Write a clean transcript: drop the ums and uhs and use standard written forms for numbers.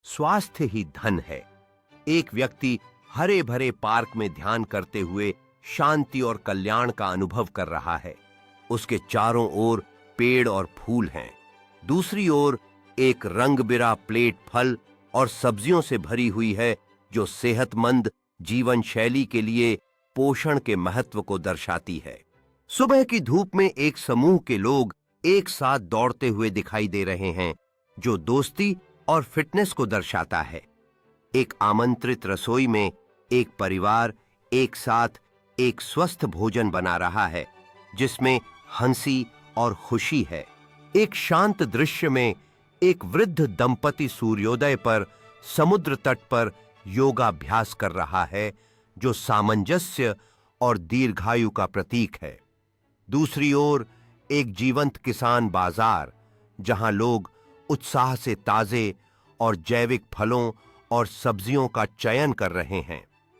स्वास्थ्य ही धन है। एक व्यक्ति हरे भरे पार्क में ध्यान करते हुए शांति और कल्याण का अनुभव कर रहा है। उसके चारों ओर पेड़ और फूल हैं। दूसरी ओर एक रंग-बिरा प्लेट फल और सब्जियों से भरी हुई है, जो सेहतमंद जीवन शैली के लिए पोषण के महत्व को दर्शाती है। सुबह की धूप में एक समूह के लोग एक साथ दौड़ते हुए दिखाई दे रहे हैं, जो दोस्ती और फिटनेस को दर्शाता है। एक आमंत्रित रसोई में एक परिवार एक साथ एक स्वस्थ भोजन बना रहा है, जिसमें हंसी और खुशी है। एक शांत दृश्य में एक वृद्ध दंपति सूर्योदय पर समुद्र तट पर योगाभ्यास कर रहा है, जो सामंजस्य और दीर्घायु का प्रतीक है। दूसरी ओर एक जीवंत किसान बाजार, जहां लोग उत्साह से ताजे और जैविक फलों और सब्जियों का चयन कर रहे हैं।